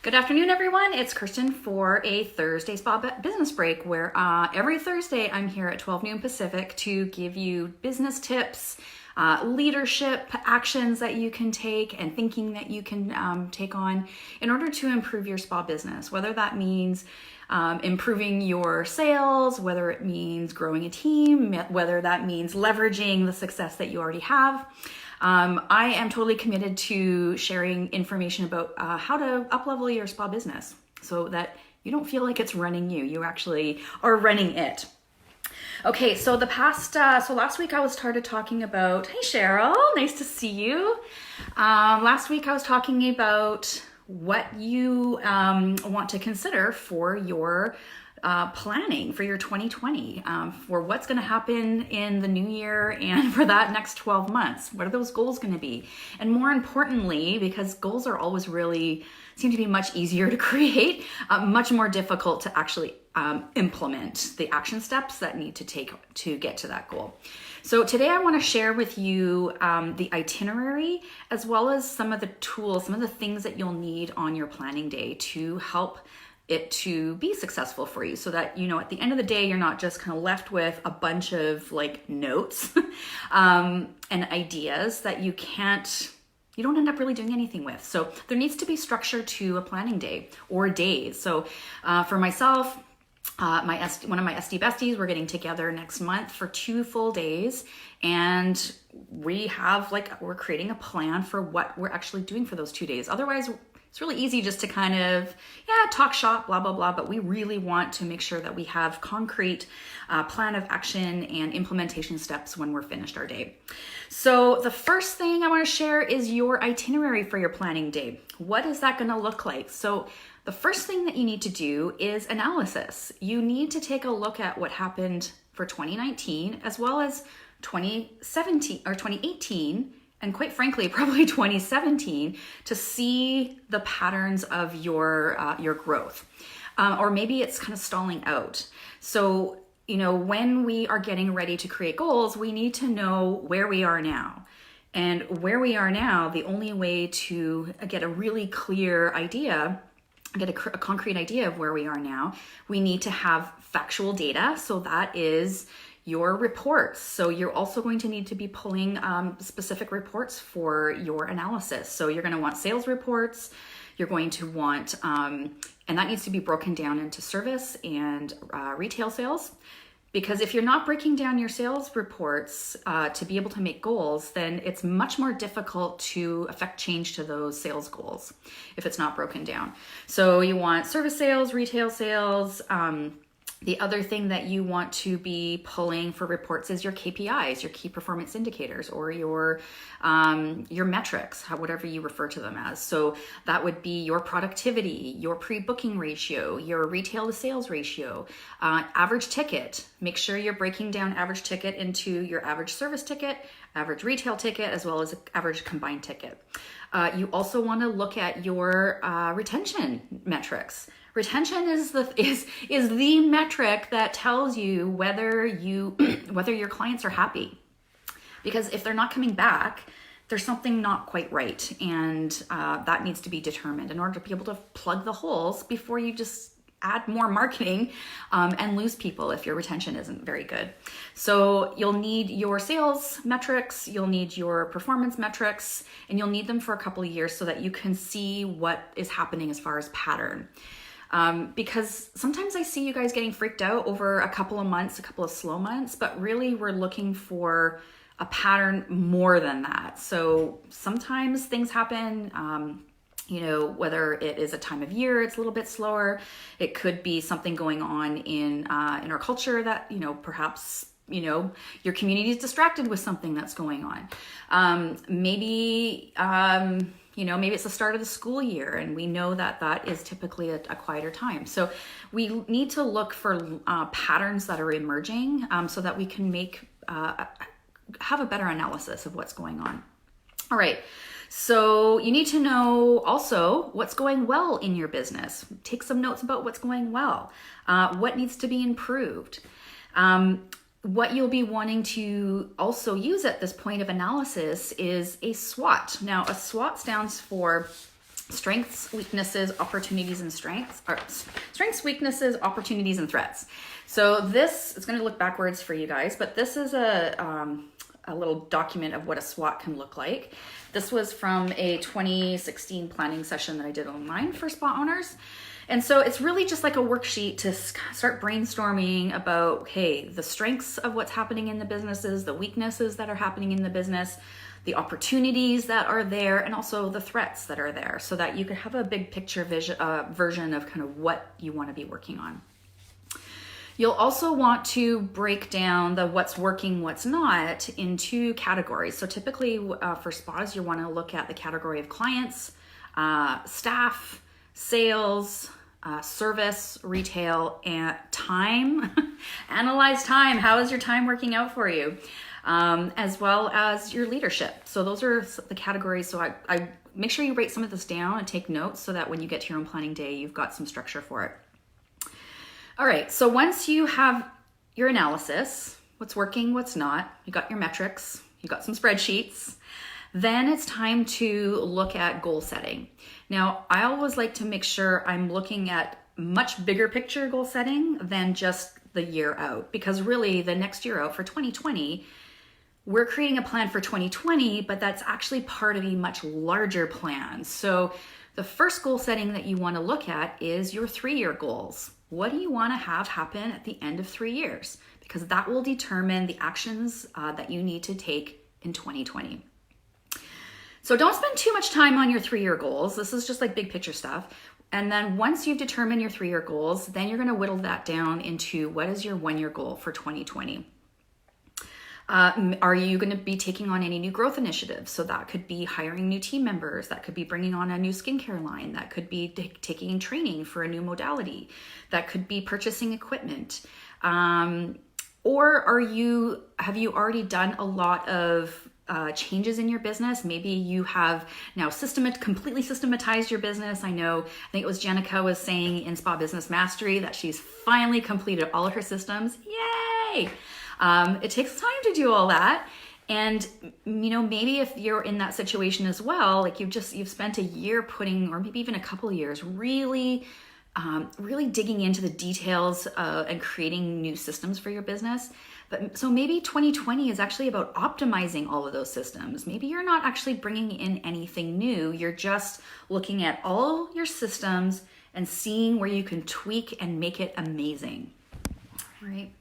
Good afternoon, everyone. It's Kirsten for a Thursday Spa Business Break, where every Thursday I'm here at 12 noon Pacific to give you business tips, leadership actions that you can take, and thinking that you can take on in order to improve your spa business, whether that means improving your sales, whether it means growing a team, whether that means leveraging the success that you already have. I am totally committed to sharing information about how to up-level your spa business so that you don't feel like it's running you. You actually are running it. Okay, so last week I started talking about, hey Cheryl, nice to see you. Last week I was talking about what you want to consider for your planning for your 2020, for what's going to happen in the new year and for that next 12 months. What are those goals going to be? And more importantly, because goals are always really seem to be much easier to create, much more difficult to actually implement the action steps that need to take to get to that goal. So today I want to share with you the itinerary, as well as some of the tools, some of the things that you'll need on your planning day to help it to be successful for you, so that, you know, at the end of the day, you're not just kind of left with a bunch of like notes and ideas that you don't end up really doing anything with. So there needs to be structure to a planning day or days. So for myself, one of my SD besties, we're getting together next month for 2 full days, and we're creating a plan for what we're actually doing for those 2 days. Otherwise, it's really easy just to kind of, talk shop, blah, blah, blah, but we really want to make sure that we have concrete plan of action and implementation steps when we're finished our day. So the first thing I want to share is your itinerary for your planning day. What is that going to look like? So the first thing that you need to do is analysis. You need to take a look at what happened for 2019, as well as 2017 or 2018, and quite frankly, probably 2017, to see the patterns of your growth. Or maybe it's kind of stalling out. So, when we are getting ready to create goals, we need to know where we are now. And where we are now, the only way to get a really clear idea, get a concrete idea of where we are now, we need to have factual data. So that is your reports. So you're also going to need to be pulling specific reports for your analysis. So you're going to want sales reports. You're going to want, and that needs to be broken down into service and retail sales. Because if you're not breaking down your sales reports to be able to make goals, then it's much more difficult to affect change to those sales goals if it's not broken down. So you want service sales, retail sales. The other thing that you want to be pulling for reports is your KPIs, your key performance indicators, or your metrics, whatever you refer to them as. So that would be your productivity, your pre-booking ratio, your retail to sales ratio, average ticket. Make sure you're breaking down average ticket into your average service ticket, average retail ticket, as well as average combined ticket. You also want to look at your retention metrics. Retention is the metric that tells you whether your clients are happy. Because if they're not coming back, there's something not quite right, and that needs to be determined in order to be able to plug the holes before you just add more marketing and lose people if your retention isn't very good. So you'll need your sales metrics, you'll need your performance metrics, and you'll need them for a couple of years so that you can see what is happening as far as pattern. Because sometimes I see you guys getting freaked out over a couple of months, a couple of slow months, but really we're looking for a pattern more than that. So sometimes things happen, whether it is a time of year, it's a little bit slower. It could be something going on in our culture that, perhaps, your community is distracted with something that's going on. Maybe it's the start of the school year, and we know that is typically a quieter time. So we need to look for patterns that are emerging so that we can have a better analysis of what's going on. All right. So you need to know also what's going well in your business. Take some notes about what's going well, what needs to be improved. What you'll be wanting to also use at this point of analysis is a SWOT. Now, a SWOT stands for strengths, weaknesses, opportunities, and strengths, or strengths, weaknesses, opportunities, and threats. So this is going to look backwards for you guys, but this is a little document of what a SWOT can look like. This was from a 2016 planning session that I did online for spa owners. And so it's really just like a worksheet to start brainstorming about, hey, the strengths of what's happening in the businesses, the weaknesses that are happening in the business, the opportunities that are there, and also the threats that are there, so that you could have a big picture version of kind of what you want to be working on. You'll also want to break down the what's working, what's not into categories. So typically for spas, you want to look at the category of clients, staff, sales, service, retail, and time. Analyze time. How is your time working out for you? As well as your leadership. So those are the categories. So I make sure you write some of this down and take notes so that when you get to your own planning day, you've got some structure for it. All right, so once you have your analysis, what's working, what's not, you got your metrics, you got some spreadsheets, then it's time to look at goal setting. Now, I always like to make sure I'm looking at much bigger picture goal setting than just the year out, because really the next year out for 2020, we're creating a plan for 2020, but that's actually part of a much larger plan. So the first goal setting that you want to look at is your 3-year goals. What do you want to have happen at the end of 3 years? Because that will determine the actions that you need to take in 2020. So don't spend too much time on your 3-year goals. This is just like big picture stuff. And then once you've determined your 3-year goals, then you're going to whittle that down into what is your 1-year goal for 2020. Are you going to be taking on any new growth initiatives? So that could be hiring new team members. That could be bringing on a new skincare line. That could be taking training for a new modality. That could be purchasing equipment. Or have you already done a lot of changes in your business? Maybe you have now completely systematized your business. I think it was Jenica was saying in Spa Business Mastery that she's finally completed all of her systems. Yay! It takes time to do all that. And, maybe if you're in that situation as well, like you've spent a year or maybe even a couple of years, really digging into the details and creating new systems for your business. But so maybe 2020 is actually about optimizing all of those systems. Maybe you're not actually bringing in anything new. You're just looking at all your systems and seeing where you can tweak and make it amazing. All right.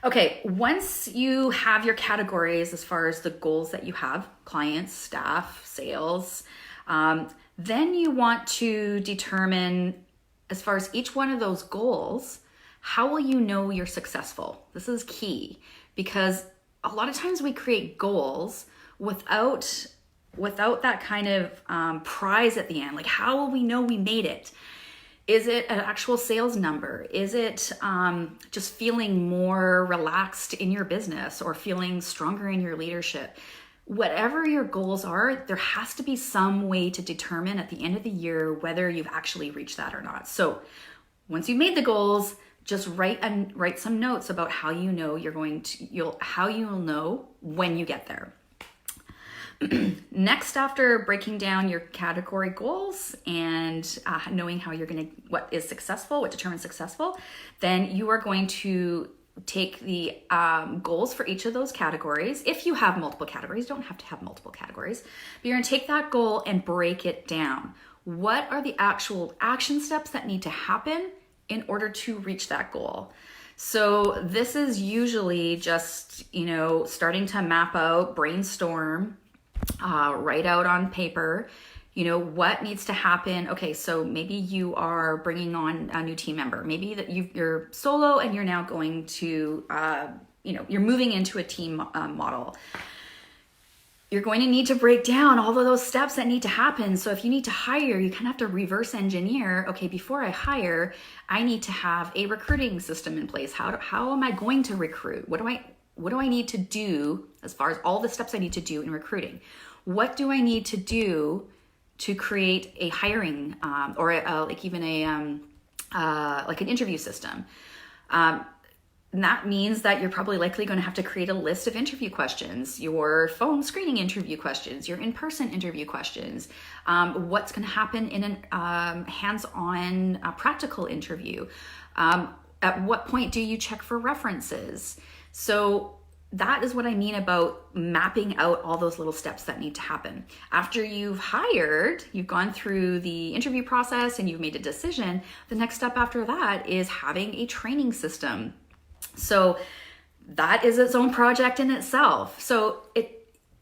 Okay, once you have your categories as far as the goals that you have, clients, staff, sales, then you want to determine, as far as each one of those goals, how will you know you're successful? This is key, because a lot of times we create goals without that kind of prize at the end. Like, how will we know we made it? Is it an actual sales number? Is it just feeling more relaxed in your business or feeling stronger in your leadership? Whatever your goals are, there has to be some way to determine at the end of the year whether you've actually reached that or not. So once you've made the goals, just write some notes about how you know how you'll know when you get there. Next, after breaking down your category goals and knowing what is successful, what determines successful, then you are going to take the goals for each of those categories. If you have multiple categories, you don't have to have multiple categories, but you're going to take that goal and break it down. What are the actual action steps that need to happen in order to reach that goal? So this is usually just, starting to map out, brainstorm, write out on paper, what needs to happen. Okay, so maybe you are bringing on a new team member. Maybe that you're solo and you're now going to, you're moving into a team model. You're going to need to break down all of those steps that need to happen. So if you need to hire, you kind of have to reverse engineer. Okay, before I hire, I need to have a recruiting system in place. How am I going to recruit? What do I need to do as far as all the steps I need to do in recruiting? What do I need to do to create a hiring or like an interview system? And that means that you're probably likely going to have to create a list of interview questions, your phone screening interview questions, your in-person interview questions, what's going to happen in a hands-on practical interview. At what point do you check for references? So that is what I mean about mapping out all those little steps that need to happen. After you've hired, you've gone through the interview process and you've made a decision, the next step after that is having a training system. So that is its own project in itself. So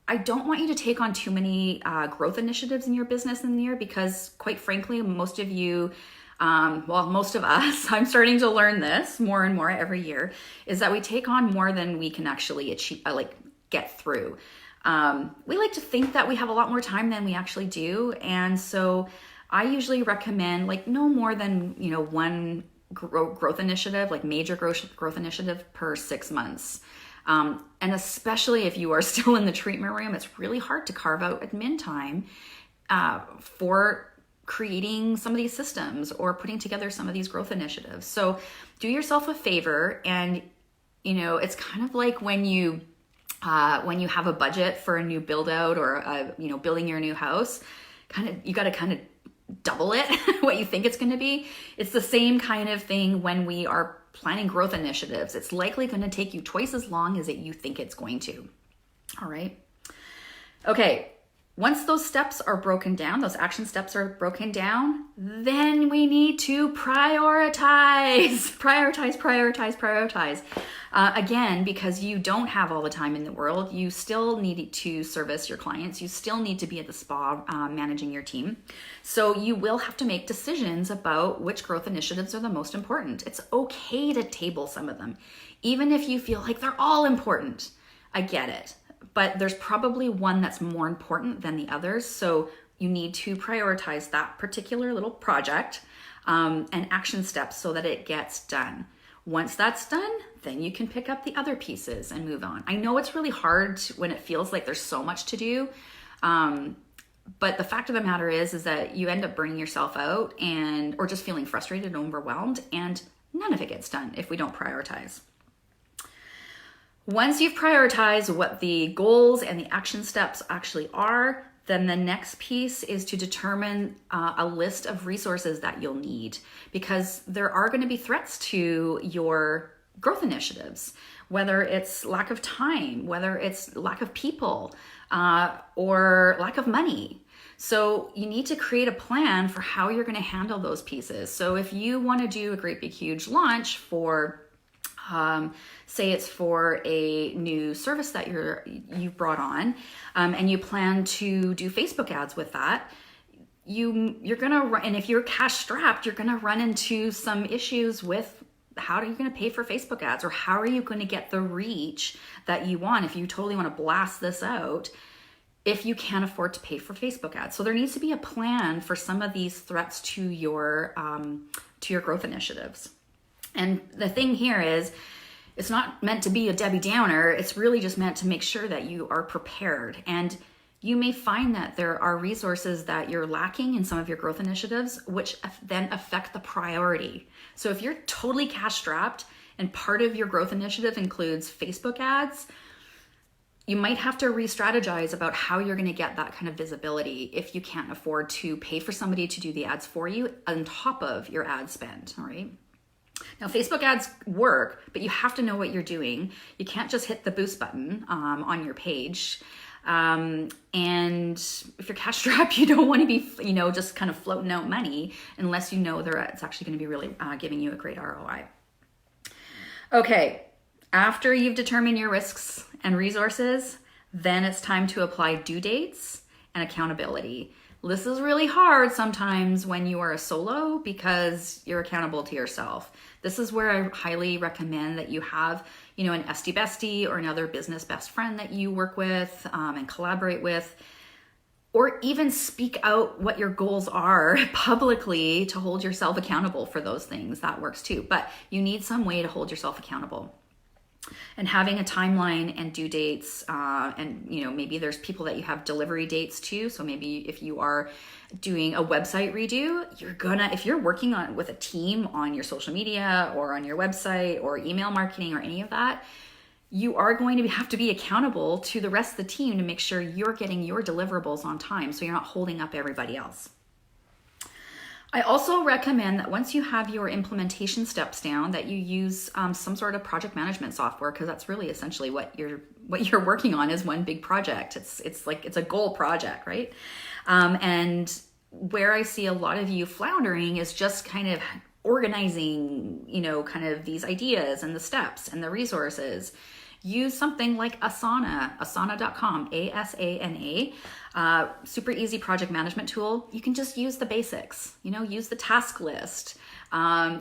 I don't want you to take on too many growth initiatives in your business in the year, because quite frankly, most of you, most of us, I'm starting to learn this more and more every year, is that we take on more than we can actually achieve, get through. We like to think that we have a lot more time than we actually do. And so I usually recommend no more than, one growth initiative, major growth initiative per 6 months. And especially if you are still in the treatment room, it's really hard to carve out admin time for creating some of these systems or putting together some of these growth initiatives. So do yourself a favor. And, it's kind of like when you have a budget for a new build out or, building your new house, you got to kind of double it, what you think it's going to be. It's the same kind of thing when we are planning growth initiatives. It's likely going to take you twice as long as you think it's going to. All right. Okay. Once those steps are broken down, those action steps are broken down, then we need to prioritize. Again, because you don't have all the time in the world, you still need to service your clients. You still need to be at the spa managing your team. So you will have to make decisions about which growth initiatives are the most important. It's okay to table some of them, even if you feel like they're all important. I get it. But there's probably one that's more important than the others. So you need to prioritize that particular little project and action steps so that it gets done. Once that's done, then you can pick up the other pieces and move on. I know it's really hard when it feels like there's so much to do. But the fact of the matter is that you end up burning yourself out or just feeling frustrated and overwhelmed, and none of it gets done if we don't prioritize. Once you've prioritized what the goals and the action steps actually are, then the next piece is to determine a list of resources that you'll need, because there are going to be threats to your growth initiatives, whether it's lack of time, whether it's lack of people, or lack of money. So you need to create a plan for how you're going to handle those pieces. So if you want to do a great big huge launch for say it's for a new service that you've brought on, and you plan to do Facebook ads with that, you're gonna run, and if you're cash strapped, you're gonna run into some issues with how are you gonna pay for Facebook ads, or how are you gonna get the reach that you want if you totally want to blast this out, if you can't afford to pay for Facebook ads. So there needs to be a plan for some of these threats to your growth initiatives. And the thing here is, it's not meant to be a Debbie Downer. It's really just meant to make sure that you are prepared. And you may find that there are resources that you're lacking in some of your growth initiatives, which then affect the priority. So if you're totally cash strapped and part of your growth initiative includes Facebook ads, you might have to re-strategize about how you're going to get that kind of visibility if you can't afford to pay for somebody to do the ads for you on top of your ad spend, all right? Now, Facebook ads work, but you have to know what you're doing. You can't just hit the boost button on your page. And if you're cash strapped, you don't want to be, just kind of floating out money unless you know it's actually going to be really giving you a great ROI. Okay, after you've determined your risks and resources, then it's time to apply due dates and accountability. This is really hard sometimes when you are a solo because you're accountable to yourself. This is where I highly recommend that you have, an esty bestie or another business best friend that you work with and collaborate with, or even speak out what your goals are publicly to hold yourself accountable for those things. That works too, but you need some way to hold yourself accountable. And having a timeline and due dates, and maybe there's people that you have delivery dates to. So maybe if you are doing a website redo, if you're working with a team on your social media or on your website or email marketing or any of that, you are going to have to be accountable to the rest of the team to make sure you're getting your deliverables on time so you're not holding up everybody else. I also recommend that once you have your implementation steps down, that you use some sort of project management software, because that's really essentially what you're working on is one big project. It's a goal project, right? And where I see a lot of you floundering is just kind of organizing, kind of these ideas and the steps and the resources. Use something like Asana, asana.com, ASANA, super easy project management tool. You can just use the basics, use the task list,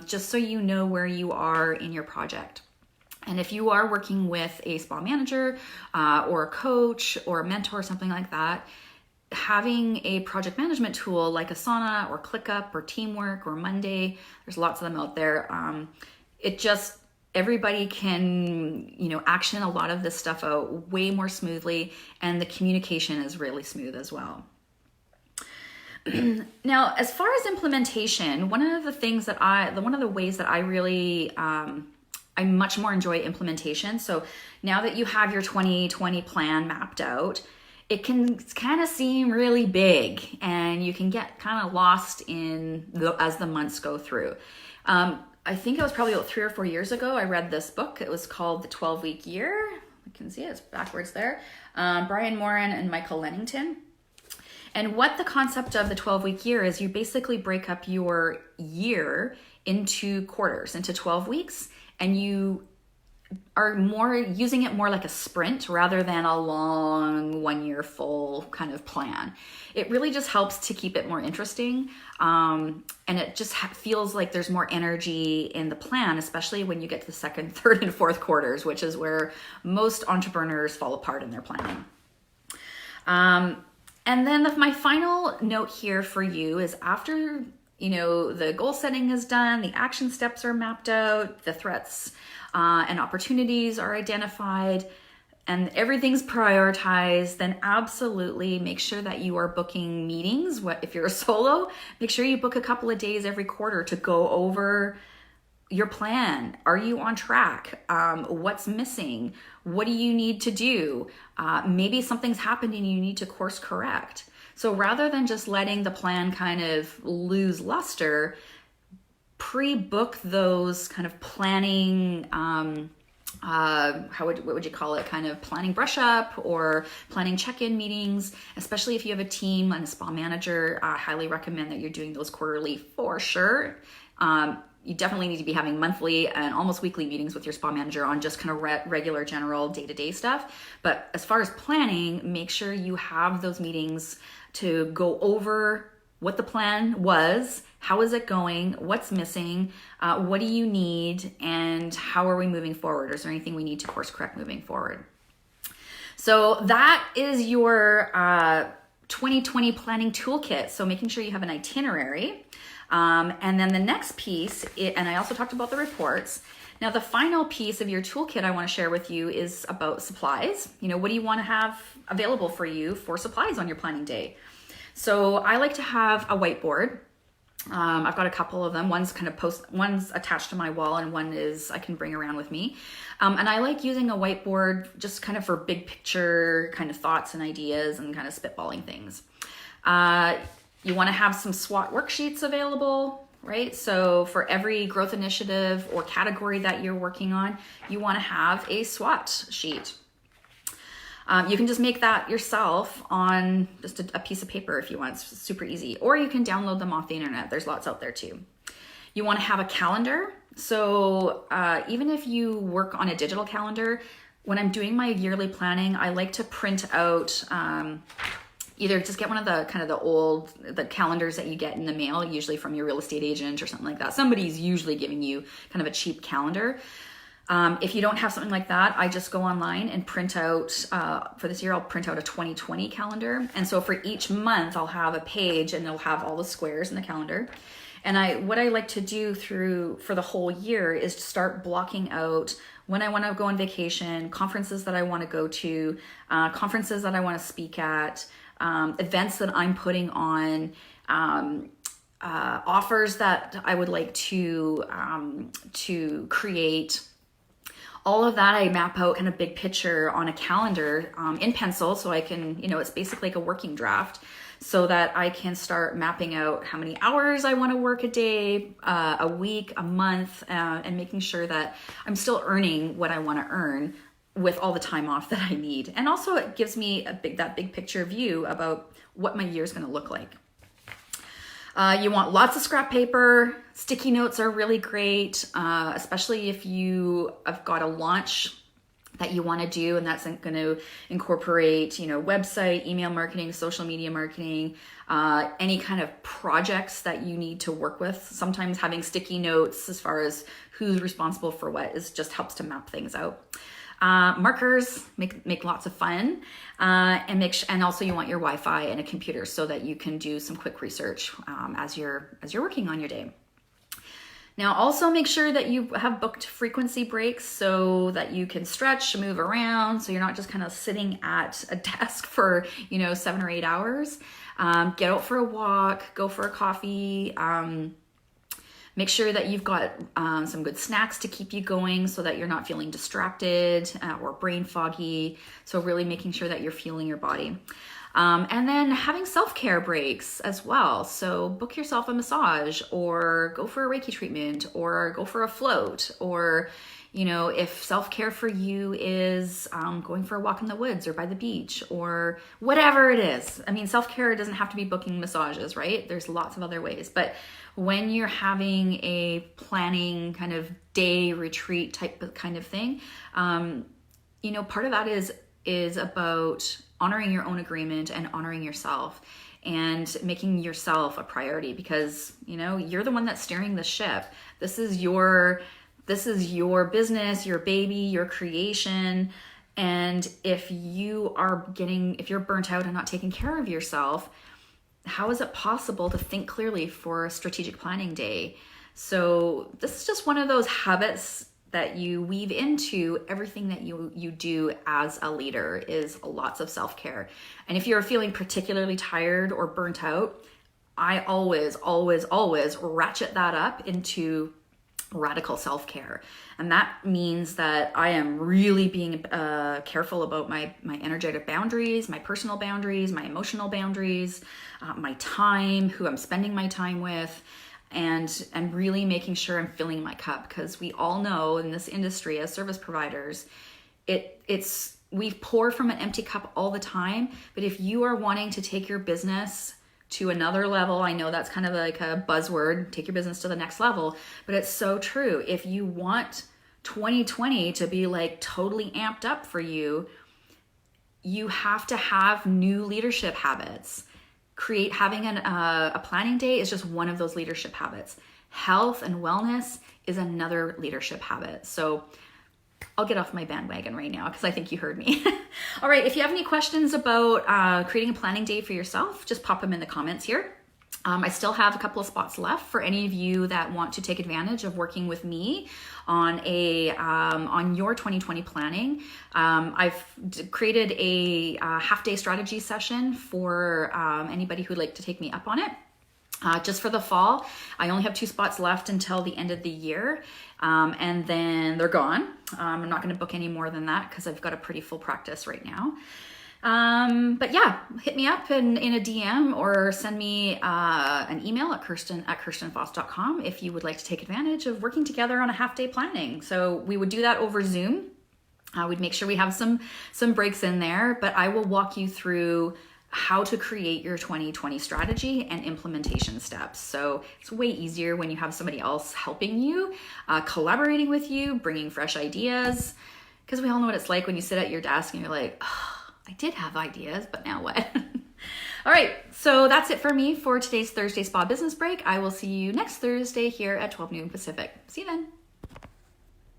just so you know where you are in your project. And if you are working with a spa manager or a coach or a mentor or something like that, having a project management tool like Asana or ClickUp or Teamwork or Monday, there's lots of them out there. Everybody can, action a lot of this stuff out way more smoothly, and the communication is really smooth as well. Now, as far as implementation, one of the ways that I really, I much more enjoy implementation. So now that you have your 2020 plan mapped out, it can kind of seem really big, and you can get kind of lost as the months go through. I think it was probably about 3 or 4 years ago, I read this book. It was called The 12-Week Year. You can see it's backwards there. Brian Moran and Michael Lennington. And what the concept of the 12-week year is, you basically break up your year into quarters, into 12 weeks, and you are using it more like a sprint rather than a long 1 year full kind of plan. It really just helps to keep it more interesting. And it just feels like there's more energy in the plan, especially when you get to the second, third, and fourth quarters, which is where most entrepreneurs fall apart in their planning. And then my final note here for you is, after the goal setting is done, the action steps are mapped out, the threats and opportunities are identified, and everything's prioritized, then absolutely make sure that you are booking meetings. If you're a solo, make sure you book a couple of days every quarter to go over your plan. Are you on track? What's missing? What do you need to do? Maybe something's happened and you need to course correct. So rather than just letting the plan kind of lose luster, pre-book those kind of planning, what would you call it? Kind of planning brush up or planning check-in meetings, especially if you have a team and a spa manager. I highly recommend that you're doing those quarterly for sure. You definitely need to be having monthly and almost weekly meetings with your spa manager on just kind of regular general day-to-day stuff. But as far as planning, make sure you have those meetings to go over what the plan was, how is it going, what's missing, what do you need, and how are we moving forward? Is there anything we need to course correct moving forward? So that is your 2020 planning toolkit. So making sure you have an itinerary. And then the next piece, and I also talked about the reports. Now, the final piece of your toolkit I want to share with you is about supplies. What do you want to have available for you for supplies on your planning day? So I like to have a whiteboard. I've got a couple of them. One's attached to my wall, and one is I can bring around with me. And I like using a whiteboard just kind of for big picture kind of thoughts and ideas and kind of spitballing things. You want to have some SWOT worksheets available, right? So for every growth initiative or category that you're working on, you want to have a SWOT sheet. You can just make that yourself on just a piece of paper if you want. It's super easy. Or you can download them off the internet. There's lots out there too. You want to have a calendar. So even if you work on a digital calendar, when I'm doing my yearly planning, I like to print out either just get one of the calendars that you get in the mail, usually from your real estate agent or something like that. Somebody's usually giving you kind of a cheap calendar. If you don't have something like that, I just go online and print out, for this year, I'll print out a 2020 calendar. And so for each month, I'll have a page and it'll have all the squares in the calendar. And what I like to do for the whole year is to start blocking out when I want to go on vacation, conferences that I want to go to, conferences that I want to speak at, events that I'm putting on, offers that I would like to create. All of that I map out kind of big picture on a calendar in pencil, so I can, it's basically like a working draft, so that I can start mapping out how many hours I want to work a day, a week, a month, and making sure that I'm still earning what I want to earn with all the time off that I need. And also it gives me that big picture view about what my year is going to look like. You want lots of scrap paper. Sticky notes are really great, especially if you have got a launch that you want to do, and that's going to incorporate, website, email marketing, social media marketing, any kind of projects that you need to work with. Sometimes having sticky notes as far as who's responsible for what just helps to map things out. Markers make lots of fun, and also you want your Wi-Fi and a computer so that you can do some quick research as you're working on your day. Now, also make sure that you have booked frequency breaks so that you can stretch, move around, so you're not just kind of sitting at a desk for 7 or 8 hours. Get out for a walk, go for a coffee. Make sure that you've got some good snacks to keep you going so that you're not feeling distracted or brain foggy. So really making sure that you're fueling your body. And then having self-care breaks as well. So book yourself a massage, or go for a Reiki treatment, or go for a float, or if self-care for you is going for a walk in the woods or by the beach or whatever it is. I mean, self-care doesn't have to be booking massages, right? There's lots of other ways. But when you're having a planning kind of day retreat type of kind of thing, part of that is about honoring your own agreement and honoring yourself and making yourself a priority, because you're the one that's steering the ship. This is your business, your baby, your creation. And if you're burnt out and not taking care of yourself, how is it possible to think clearly for a strategic planning day? So this is just one of those habits that you weave into everything that you do as a leader, is lots of self-care. And if you're feeling particularly tired or burnt out, I always ratchet that up into radical self-care. And that means that I am really being careful about my energetic boundaries, my personal boundaries, my emotional boundaries, my time, who I'm spending my time with, and really making sure I'm filling my cup. Because we all know in this industry as service providers, we pour from an empty cup all the time. But if you are wanting to take your business to another level, I know that's kind of like a buzzword, take your business to the next level, but it's so true. If you want 2020 to be like totally amped up for you, you have to have new leadership habits. Having a planning day is just one of those leadership habits. Health and wellness is another leadership habit. So I'll get off my bandwagon right now because I think you heard me. All right, if you have any questions about creating a planning day for yourself, just pop them in the comments here. I still have a couple of spots left for any of you that want to take advantage of working with me on your 2020 planning. I've created a half-day strategy session for anybody who'd like to take me up on it. Just for the fall. I only have 2 spots left until the end of the year, and then they're gone. I'm not going to book any more than that because I've got a pretty full practice right now. But yeah, hit me up in a DM or send me an email at kirsten@kirstenfoss.com if you would like to take advantage of working together on a half-day planning. So we would do that over Zoom. We'd make sure we have some breaks in there, but I will walk you through how to create your 2020 strategy and implementation steps. So it's way easier when you have somebody else helping you, collaborating with you, bringing fresh ideas, because we all know what it's like when you sit at your desk and you're like, oh, I did have ideas, but now what? All right, so that's it for me for today's Thursday Spa Business Break. I will see you next Thursday here at 12 noon Pacific. See you then.